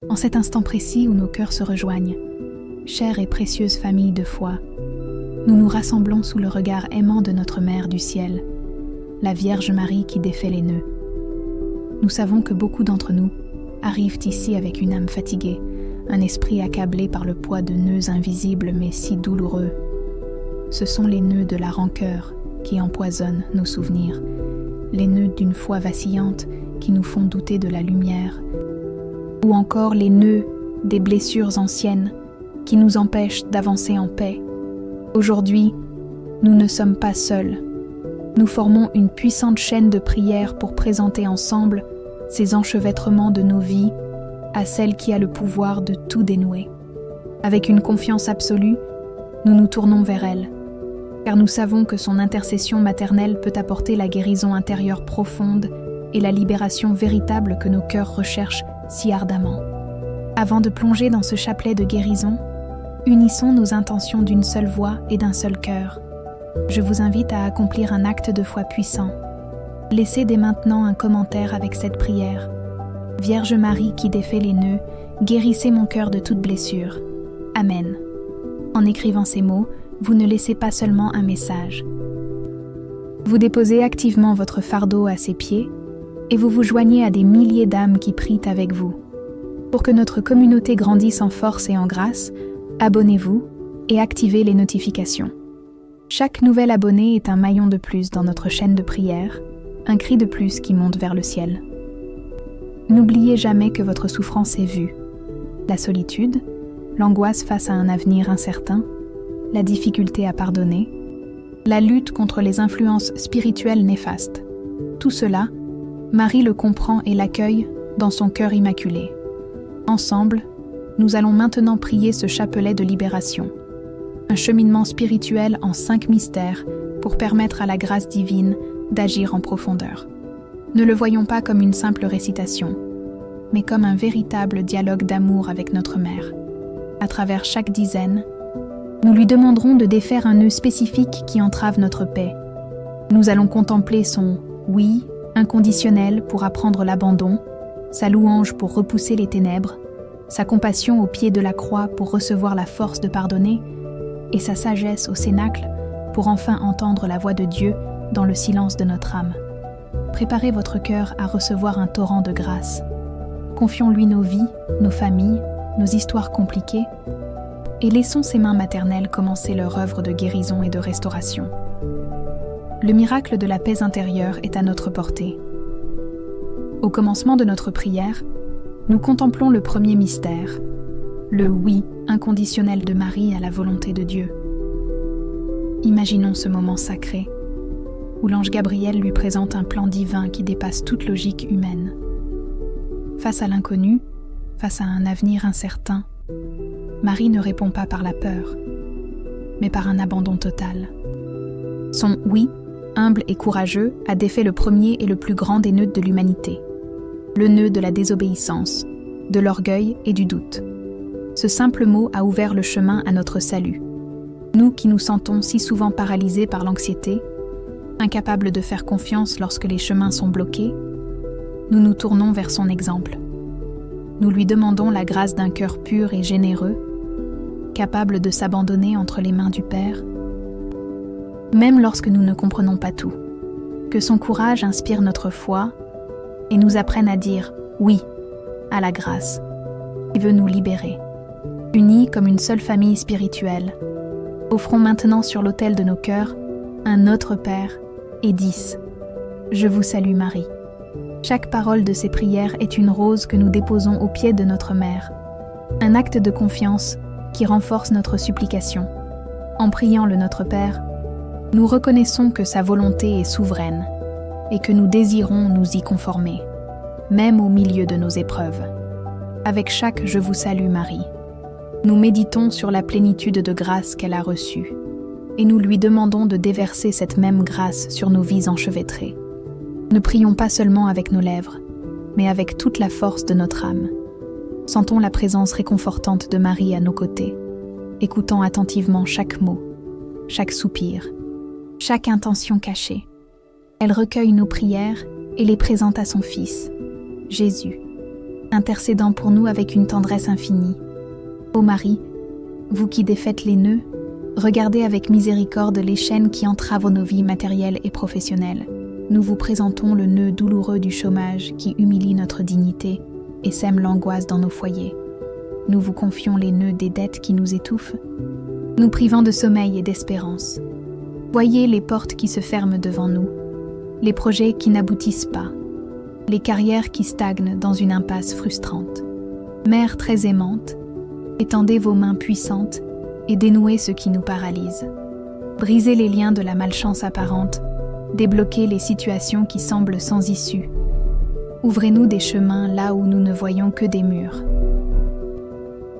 En cet instant précis où nos cœurs se rejoignent, chère et précieuse famille de foi, nous nous rassemblons sous le regard aimant de notre Mère du ciel, la Vierge Marie qui défait les nœuds. Nous savons que beaucoup d'entre nous arrivent ici avec une âme fatiguée, un esprit accablé par le poids de nœuds invisibles mais si douloureux. Ce sont les nœuds de la rancœur qui empoisonnent nos souvenirs, les nœuds d'une foi vacillante qui nous font douter de la lumière, ou encore les nœuds des blessures anciennes qui nous empêchent d'avancer en paix. Aujourd'hui, nous ne sommes pas seuls. Nous formons une puissante chaîne de prière pour présenter ensemble ces enchevêtrements de nos vies à celle qui a le pouvoir de tout dénouer. Avec une confiance absolue, nous nous tournons vers elle, car nous savons que son intercession maternelle peut apporter la guérison intérieure profonde et la libération véritable que nos cœurs recherchent si ardemment. Avant de plonger dans ce chapelet de guérison, unissons nos intentions d'une seule voix et d'un seul cœur. Je vous invite à accomplir un acte de foi puissant. Laissez dès maintenant un commentaire avec cette prière. Vierge Marie qui défait les nœuds, guérissez mon cœur de toute blessure. Amen. En écrivant ces mots, vous ne laissez pas seulement un message. Vous déposez activement votre fardeau à ses pieds et vous vous joignez à des milliers d'âmes qui prient avec vous. Pour que notre communauté grandisse en force et en grâce, abonnez-vous et activez les notifications. Chaque nouvel abonné est un maillon de plus dans notre chaîne de prière, un cri de plus qui monte vers le ciel. N'oubliez jamais que votre souffrance est vue. La solitude, l'angoisse face à un avenir incertain, la difficulté à pardonner, la lutte contre les influences spirituelles néfastes. Tout cela, Marie le comprend et l'accueille dans son cœur immaculé. Ensemble, nous allons maintenant prier ce chapelet de libération. Un cheminement spirituel en 5 mystères pour permettre à la grâce divine d'agir en profondeur. Ne le voyons pas comme une simple récitation, mais comme un véritable dialogue d'amour avec notre Mère. À travers chaque dizaine, nous lui demanderons de défaire un nœud spécifique qui entrave notre paix. Nous allons contempler son « oui » inconditionnel pour apprendre l'abandon, sa louange pour repousser les ténèbres, sa compassion au pied de la croix pour recevoir la force de pardonner, et sa sagesse au cénacle pour enfin entendre la voix de Dieu dans le silence de notre âme. Préparez votre cœur à recevoir un torrent de grâce. Confions-lui nos vies, nos familles, nos histoires compliquées, et laissons ses mains maternelles commencer leur œuvre de guérison et de restauration. Le miracle de la paix intérieure est à notre portée. Au commencement de notre prière, nous contemplons le premier mystère, le oui inconditionnel de Marie à la volonté de Dieu. Imaginons ce moment sacré, où l'ange Gabriel lui présente un plan divin qui dépasse toute logique humaine. Face à l'inconnu, face à un avenir incertain, Marie ne répond pas par la peur, mais par un abandon total. Son « oui », humble et courageux, a défait le premier et le plus grand des nœuds de l'humanité, le nœud de la désobéissance, de l'orgueil et du doute. Ce simple mot a ouvert le chemin à notre salut. Nous qui nous sentons si souvent paralysés par l'anxiété, incapables de faire confiance lorsque les chemins sont bloqués, nous nous tournons vers son exemple. Nous lui demandons la grâce d'un cœur pur et généreux, capable de s'abandonner entre les mains du Père, même lorsque nous ne comprenons pas tout. Que son courage inspire notre foi et nous apprenne à dire « oui » à la grâce, qui veut nous libérer. Unis comme une seule famille spirituelle, offrons maintenant sur l'autel de nos cœurs un Notre Père et 10. Je vous salue Marie. Chaque parole de ces prières est une rose que nous déposons au pied de notre Mère, un acte de confiance qui renforce notre supplication. En priant le Notre Père, nous reconnaissons que sa volonté est souveraine et que nous désirons nous y conformer, même au milieu de nos épreuves. Avec chaque « Je vous salue Marie », nous méditons sur la plénitude de grâce qu'elle a reçue et nous lui demandons de déverser cette même grâce sur nos vies enchevêtrées. Ne prions pas seulement avec nos lèvres, mais avec toute la force de notre âme. Sentons la présence réconfortante de Marie à nos côtés, écoutant attentivement chaque mot, chaque soupir, chaque intention cachée. Elle recueille nos prières et les présente à son Fils, Jésus. intercédant pour nous avec une tendresse infinie. Ô Marie, vous qui défaites les nœuds, regardez avec miséricorde les chaînes qui entravent nos vies matérielles et professionnelles. Nous vous présentons le nœud douloureux du chômage qui humilie notre dignité et sème l'angoisse dans nos foyers. Nous vous confions les nœuds des dettes qui nous étouffent, nous privant de sommeil et d'espérance. Voyez les portes qui se ferment devant nous, les projets qui n'aboutissent pas, les carrières qui stagnent dans une impasse frustrante. Mère très aimante, étendez vos mains puissantes et dénouez ce qui nous paralyse. Brisez les liens de la malchance apparente, débloquez les situations qui semblent sans issue. Ouvrez-nous des chemins là où nous ne voyons que des murs.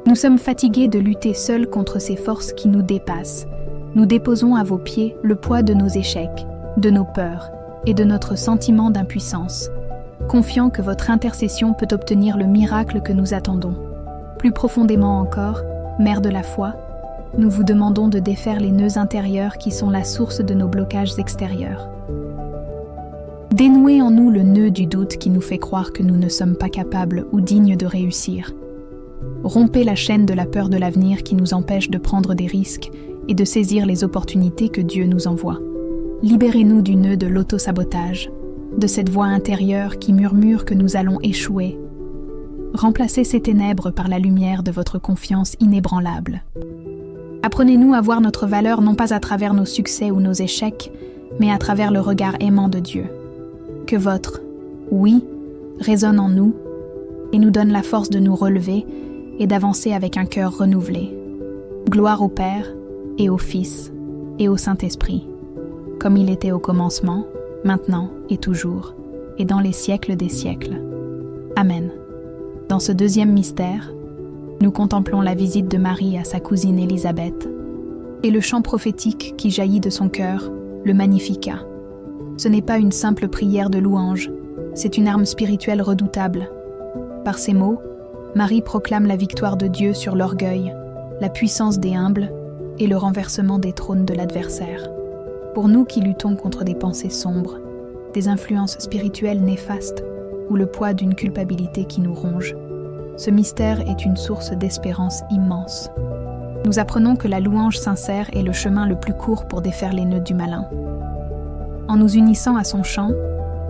Nous sommes fatigués de lutter seuls contre ces forces qui nous dépassent. Nous déposons à vos pieds le poids de nos échecs, de nos peurs et de notre sentiment d'impuissance, confiant que votre intercession peut obtenir le miracle que nous attendons. Plus profondément encore, Mère de la foi, nous vous demandons de défaire les nœuds intérieurs qui sont la source de nos blocages extérieurs. Dénouez en nous le nœud du doute qui nous fait croire que nous ne sommes pas capables ou dignes de réussir. Rompez la chaîne de la peur de l'avenir qui nous empêche de prendre des risques et de saisir les opportunités que Dieu nous envoie. Libérez-nous du nœud de l'auto-sabotage, de cette voix intérieure qui murmure que nous allons échouer. Remplacez ces ténèbres par la lumière de votre confiance inébranlable. Apprenez-nous à voir notre valeur non pas à travers nos succès ou nos échecs, mais à travers le regard aimant de Dieu. Que votre « oui » résonne en nous et nous donne la force de nous relever et d'avancer avec un cœur renouvelé. Gloire au Père, et au Fils, et au Saint-Esprit, comme il était au commencement, maintenant et toujours, et dans les siècles des siècles. Amen. Dans ce deuxième mystère, nous contemplons la visite de Marie à sa cousine Élisabeth, et le chant prophétique qui jaillit de son cœur, le Magnificat. Ce n'est pas une simple prière de louange, c'est une arme spirituelle redoutable. Par ces mots, Marie proclame la victoire de Dieu sur l'orgueil, la puissance des humbles et le renversement des trônes de l'adversaire. Pour nous qui luttons contre des pensées sombres, des influences spirituelles néfastes ou le poids d'une culpabilité qui nous ronge, ce mystère est une source d'espérance immense. Nous apprenons que la louange sincère est le chemin le plus court pour défaire les nœuds du malin. En nous unissant à son chant,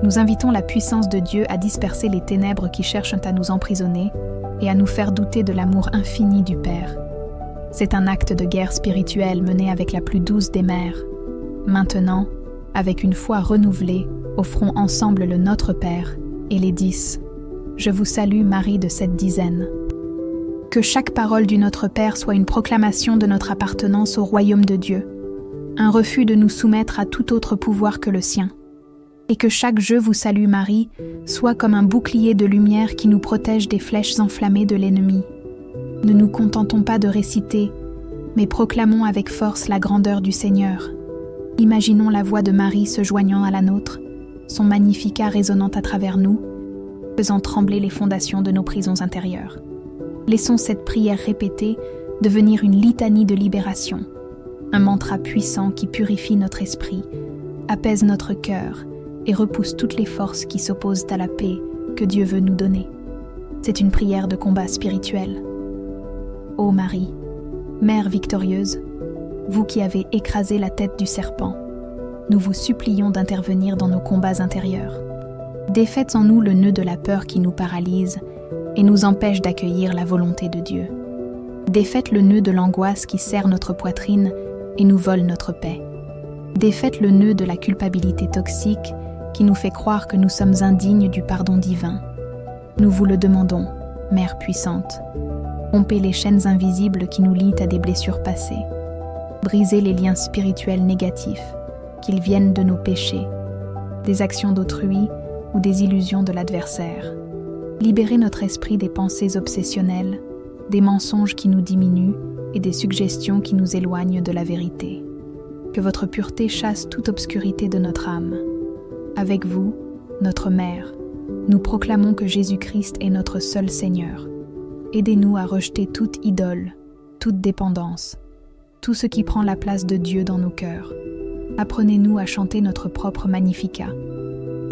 nous invitons la puissance de Dieu à disperser les ténèbres qui cherchent à nous emprisonner et à nous faire douter de l'amour infini du Père. C'est un acte de guerre spirituelle mené avec la plus douce des mères. Maintenant, avec une foi renouvelée, offrons ensemble le Notre Père et les 10. Je vous salue Marie de cette dizaine. Que chaque parole du Notre Père soit une proclamation de notre appartenance au royaume de Dieu, un refus de nous soumettre à tout autre pouvoir que le sien. Et que chaque Je vous salue Marie soit comme un bouclier de lumière qui nous protège des flèches enflammées de l'ennemi. Ne nous contentons pas de réciter, mais proclamons avec force la grandeur du Seigneur. Imaginons la voix de Marie se joignant à la nôtre, son Magnificat résonnant à travers nous, faisant trembler les fondations de nos prisons intérieures. Laissons cette prière répétée devenir une litanie de libération, un mantra puissant qui purifie notre esprit, apaise notre cœur et repousse toutes les forces qui s'opposent à la paix que Dieu veut nous donner. C'est une prière de combat spirituel. Ô Marie, Mère victorieuse, vous qui avez écrasé la tête du serpent, nous vous supplions d'intervenir dans nos combats intérieurs. Défaites en nous le nœud de la peur qui nous paralyse et nous empêche d'accueillir la volonté de Dieu. Défaites le nœud de l'angoisse qui serre notre poitrine et nous vole notre paix. Défaites le nœud de la culpabilité toxique qui nous fait croire que nous sommes indignes du pardon divin. Nous vous le demandons, Mère puissante. Rompez les chaînes invisibles qui nous lient à des blessures passées. Brisez les liens spirituels négatifs, qu'ils viennent de nos péchés, des actions d'autrui ou des illusions de l'adversaire. Libérez notre esprit des pensées obsessionnelles, des mensonges qui nous diminuent et des suggestions qui nous éloignent de la vérité. Que votre pureté chasse toute obscurité de notre âme. Avec vous, notre Mère, nous proclamons que Jésus-Christ est notre seul Seigneur. Aidez-nous à rejeter toute idole, toute dépendance, tout ce qui prend la place de Dieu dans nos cœurs. Apprenez-nous à chanter notre propre Magnificat.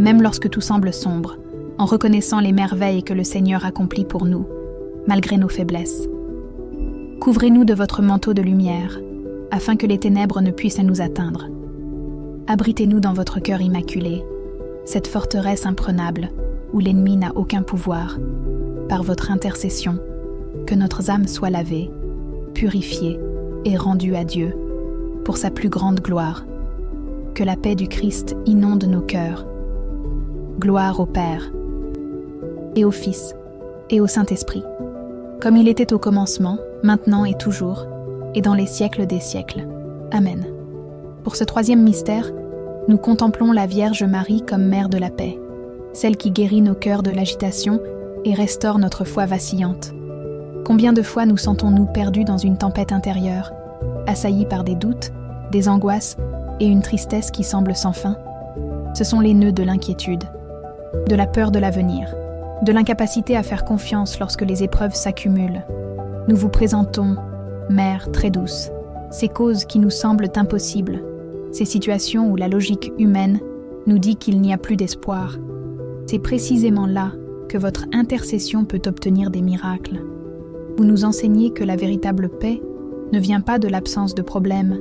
Même lorsque tout semble sombre, en reconnaissant les merveilles que le Seigneur accomplit pour nous, malgré nos faiblesses. Couvrez-nous de votre manteau de lumière, afin que les ténèbres ne puissent nous atteindre. Abritez-nous dans votre cœur immaculé, cette forteresse imprenable où l'ennemi n'a aucun pouvoir. Par votre intercession, que notre âme soit lavée, purifiée et rendue à Dieu, pour sa plus grande gloire. Que la paix du Christ inonde nos cœurs. Gloire au Père, et au Fils, et au Saint-Esprit, comme il était au commencement, maintenant et toujours, et dans les siècles des siècles. Amen. Pour ce troisième mystère, nous contemplons la Vierge Marie comme mère de la paix, celle qui guérit nos cœurs de l'agitation et restaure notre foi vacillante. Combien de fois nous sentons-nous perdus dans une tempête intérieure, assaillis par des doutes, des angoisses et une tristesse qui semble sans fin? Ce sont les nœuds de l'inquiétude, de la peur de l'avenir, de l'incapacité à faire confiance lorsque les épreuves s'accumulent. Nous vous présentons, Mère très douce, ces causes qui nous semblent impossibles, ces situations où la logique humaine nous dit qu'il n'y a plus d'espoir. C'est précisément là que votre intercession peut obtenir des miracles. Vous nous enseignez que la véritable paix ne vient pas de l'absence de problèmes,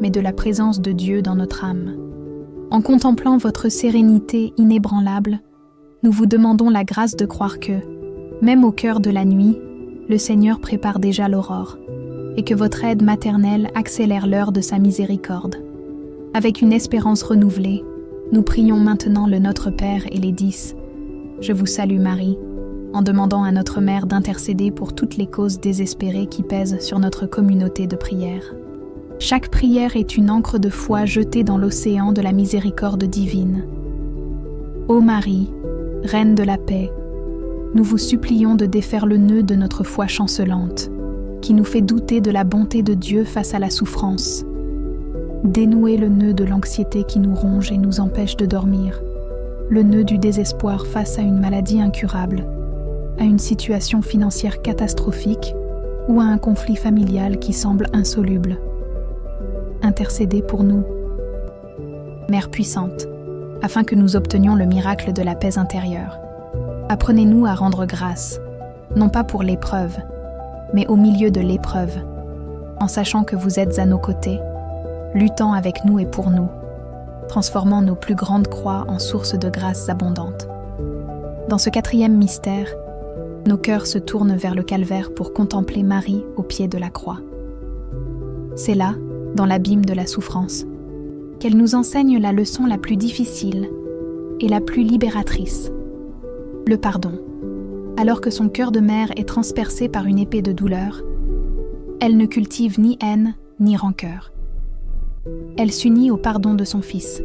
mais de la présence de Dieu dans notre âme. En contemplant votre sérénité inébranlable, nous vous demandons la grâce de croire que, même au cœur de la nuit, le Seigneur prépare déjà l'aurore, et que votre aide maternelle accélère l'heure de sa miséricorde. Avec une espérance renouvelée, nous prions maintenant le Notre Père et les 10. Je vous salue Marie, en demandant à notre Mère d'intercéder pour toutes les causes désespérées qui pèsent sur notre communauté de prière. Chaque prière est une ancre de foi jetée dans l'océan de la miséricorde divine. Ô Marie, Reine de la paix, nous vous supplions de défaire le nœud de notre foi chancelante, qui nous fait douter de la bonté de Dieu face à la souffrance. Dénouez le nœud de l'anxiété qui nous ronge et nous empêche de dormir, le nœud du désespoir face à une maladie incurable, à une situation financière catastrophique ou à un conflit familial qui semble insoluble. Intercédez pour nous. Mère puissante, afin que nous obtenions le miracle de la paix intérieure, apprenez-nous à rendre grâce, non pas pour l'épreuve, mais au milieu de l'épreuve, en sachant que vous êtes à nos côtés, luttant avec nous et pour nous, transformant nos plus grandes croix en sources de grâces abondantes. Dans ce quatrième mystère, nos cœurs se tournent vers le calvaire pour contempler Marie au pied de la croix. C'est là, dans l'abîme de la souffrance, qu'elle nous enseigne la leçon la plus difficile et la plus libératrice, le pardon. Alors que son cœur de mère est transpercé par une épée de douleur, elle ne cultive ni haine ni rancœur. Elle s'unit au pardon de son Fils.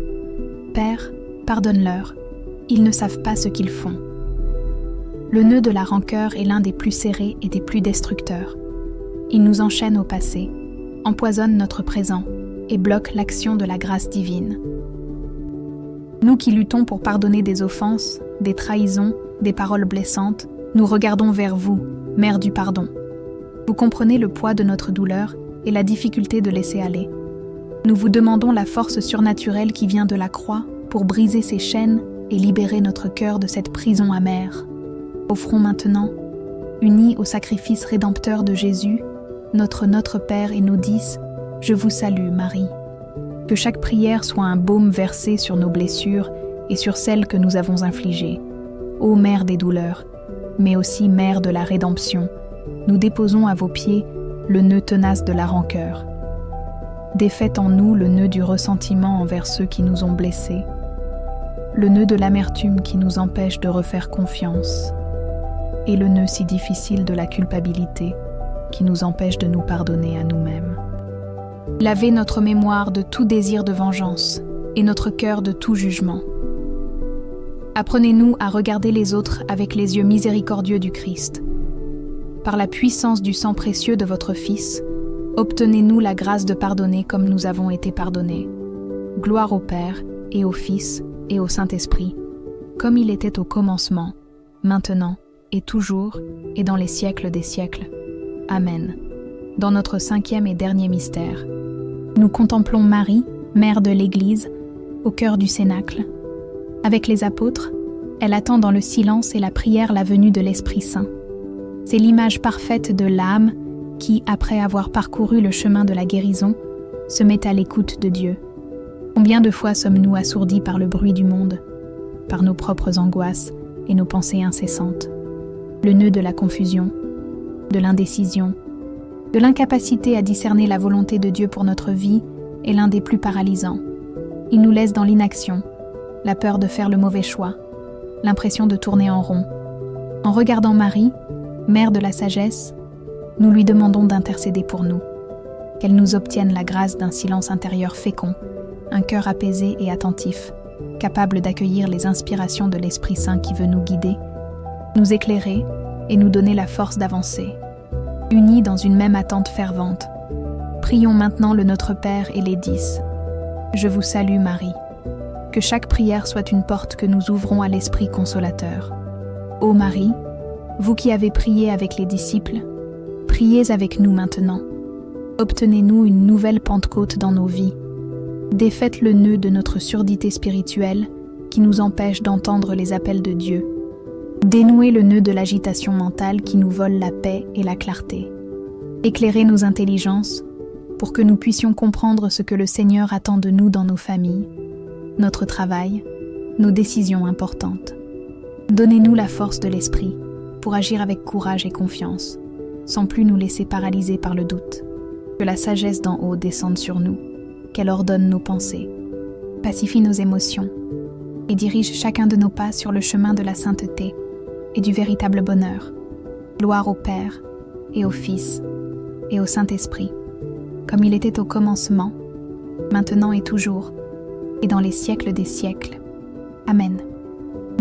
Père, pardonne-leur, ils ne savent pas ce qu'ils font. Le nœud de la rancœur est l'un des plus serrés et des plus destructeurs. Il nous enchaîne au passé, empoisonne notre présent et bloque l'action de la grâce divine. Nous qui luttons pour pardonner des offenses, des trahisons, des paroles blessantes, nous regardons vers vous, Mère du pardon. Vous comprenez le poids de notre douleur et la difficulté de laisser aller. Nous vous demandons la force surnaturelle qui vient de la croix pour briser ces chaînes et libérer notre cœur de cette prison amère. Offrons maintenant, unis au sacrifice rédempteur de Jésus, notre Père et nos 10, je vous salue Marie. Que chaque prière soit un baume versé sur nos blessures et sur celles que nous avons infligées. Ô Mère des douleurs, mais aussi Mère de la rédemption, nous déposons à vos pieds le nœud tenace de la rancœur. Défaites en nous le nœud du ressentiment envers ceux qui nous ont blessés, le nœud de l'amertume qui nous empêche de refaire confiance, et le nœud si difficile de la culpabilité qui nous empêche de nous pardonner à nous-mêmes. Lavez notre mémoire de tout désir de vengeance et notre cœur de tout jugement. Apprenez-nous à regarder les autres avec les yeux miséricordieux du Christ. Par la puissance du sang précieux de votre Fils, obtenez-nous la grâce de pardonner comme nous avons été pardonnés. Gloire au Père, et au Fils, et au Saint-Esprit, comme il était au commencement, maintenant, et toujours, et dans les siècles des siècles. Amen. Dans notre cinquième et dernier mystère, nous contemplons Marie, Mère de l'Église, au cœur du Cénacle. Avec les apôtres, Elle attend dans le silence et la prière la venue de l'Esprit Saint. C'est l'image parfaite de l'âme qui, après avoir parcouru le chemin de la guérison, se met à l'écoute de Dieu. Combien de fois sommes-nous assourdis par le bruit du monde, par nos propres angoisses et nos pensées incessantes, le nœud de la confusion, de l'indécision, de l'incapacité à discerner la volonté de Dieu pour notre vie est l'un des plus paralysants. Il nous laisse dans l'inaction, la peur de faire le mauvais choix, l'impression de tourner en rond. En regardant Marie, mère de la sagesse, nous lui demandons d'intercéder pour nous, qu'elle nous obtienne la grâce d'un silence intérieur fécond, un cœur apaisé et attentif, capable d'accueillir les inspirations de l'Esprit Saint qui veut nous guider, nous éclairer et nous donner la force d'avancer. Unis dans une même attente fervente, prions maintenant le Notre Père et les 10. Je vous salue Marie. Que chaque prière soit une porte que nous ouvrons à l'Esprit consolateur. Ô Marie, vous qui avez prié avec les disciples, priez avec nous maintenant. Obtenez-nous une nouvelle Pentecôte dans nos vies. Défaites le nœud de notre surdité spirituelle qui nous empêche d'entendre les appels de Dieu. Dénouez le nœud de l'agitation mentale qui nous vole la paix et la clarté. Éclairez nos intelligences pour que nous puissions comprendre ce que le Seigneur attend de nous dans nos familles, notre travail, nos décisions importantes. Donnez-nous la force de l'esprit pour agir avec courage et confiance, sans plus nous laisser paralyser par le doute. Que la sagesse d'en haut descende sur nous, qu'elle ordonne nos pensées, pacifie nos émotions et dirige chacun de nos pas sur le chemin de la sainteté et du véritable bonheur. Gloire au Père et au Fils et au Saint-Esprit, comme il était au commencement, maintenant et toujours, et dans les siècles des siècles. Amen.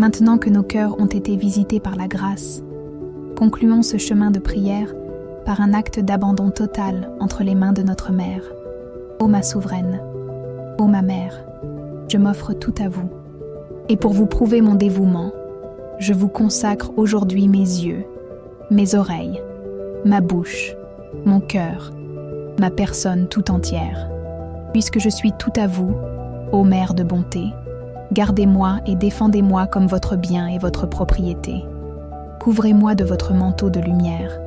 Maintenant que nos cœurs ont été visités par la grâce, concluons ce chemin de prière par un acte d'abandon total entre les mains de notre Mère. Ô ma souveraine, ô ma Mère, je m'offre tout à vous. Et pour vous prouver mon dévouement, je vous consacre aujourd'hui mes yeux, mes oreilles, ma bouche, mon cœur, ma personne tout entière. Puisque je suis tout à vous, ô Mère de bonté, gardez-moi et défendez-moi comme votre bien et votre propriété. Couvrez-moi de votre manteau de lumière,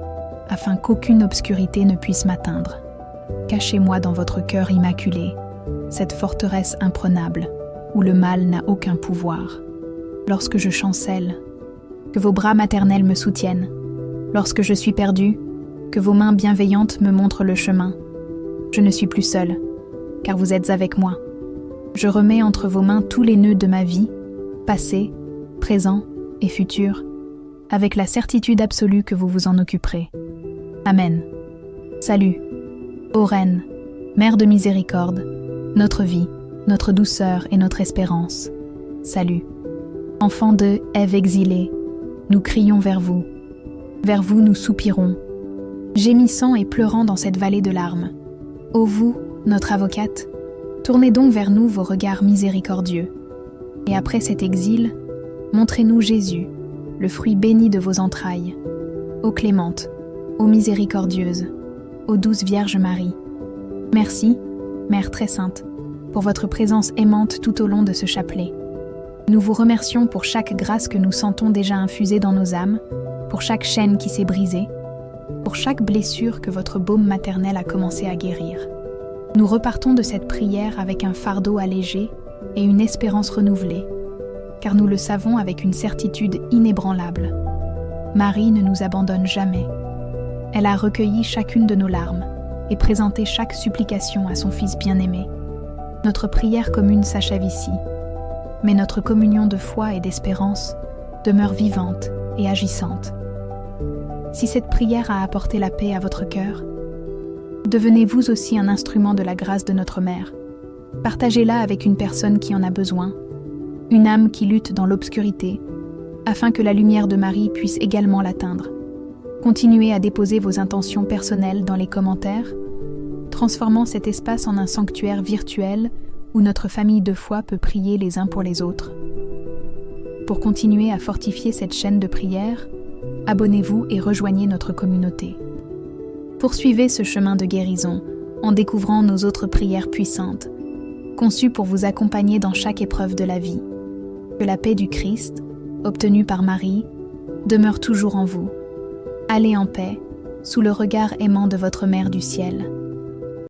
afin qu'aucune obscurité ne puisse m'atteindre. Cachez-moi dans votre cœur immaculé, cette forteresse imprenable, où le mal n'a aucun pouvoir. Lorsque je chancelle, que vos bras maternels me soutiennent. Lorsque je suis perdue, que vos mains bienveillantes me montrent le chemin. Je ne suis plus seule, car vous êtes avec moi. Je remets entre vos mains tous les nœuds de ma vie, passé, présent et futur, avec la certitude absolue que vous vous en occuperez. Amen. Salut, ô Reine, Mère de miséricorde, notre vie, notre douceur et notre espérance. Salut. Enfants de Ève exilée, nous crions vers vous nous soupirons, gémissant et pleurant dans cette vallée de larmes. Ô vous, notre avocate, tournez donc vers nous vos regards miséricordieux. Et après cet exil, montrez-nous Jésus, le fruit béni de vos entrailles. Ô clémente, ô miséricordieuse, ô douce Vierge Marie. Merci, Mère très sainte, pour votre présence aimante tout au long de ce chapelet. Nous vous remercions pour chaque grâce que nous sentons déjà infusée dans nos âmes, pour chaque chaîne qui s'est brisée, pour chaque blessure que votre baume maternel a commencé à guérir. Nous repartons de cette prière avec un fardeau allégé et une espérance renouvelée, car nous le savons avec une certitude inébranlable. Marie ne nous abandonne jamais. Elle a recueilli chacune de nos larmes et présenté chaque supplication à son Fils bien-aimé. Notre prière commune s'achève ici, mais notre communion de foi et d'espérance demeure vivante et agissante. Si cette prière a apporté la paix à votre cœur, devenez vous aussi un instrument de la grâce de notre Mère. Partagez-la avec une personne qui en a besoin, une âme qui lutte dans l'obscurité, afin que la lumière de Marie puisse également l'atteindre. Continuez à déposer vos intentions personnelles dans les commentaires, transformant cet espace en un sanctuaire virtuel où notre famille de foi peut prier les uns pour les autres. Pour continuer à fortifier cette chaîne de prière, abonnez-vous et rejoignez notre communauté. Poursuivez ce chemin de guérison en découvrant nos autres prières puissantes, conçues pour vous accompagner dans chaque épreuve de la vie. Que la paix du Christ, obtenue par Marie, demeure toujours en vous. Allez en paix, sous le regard aimant de votre Mère du ciel.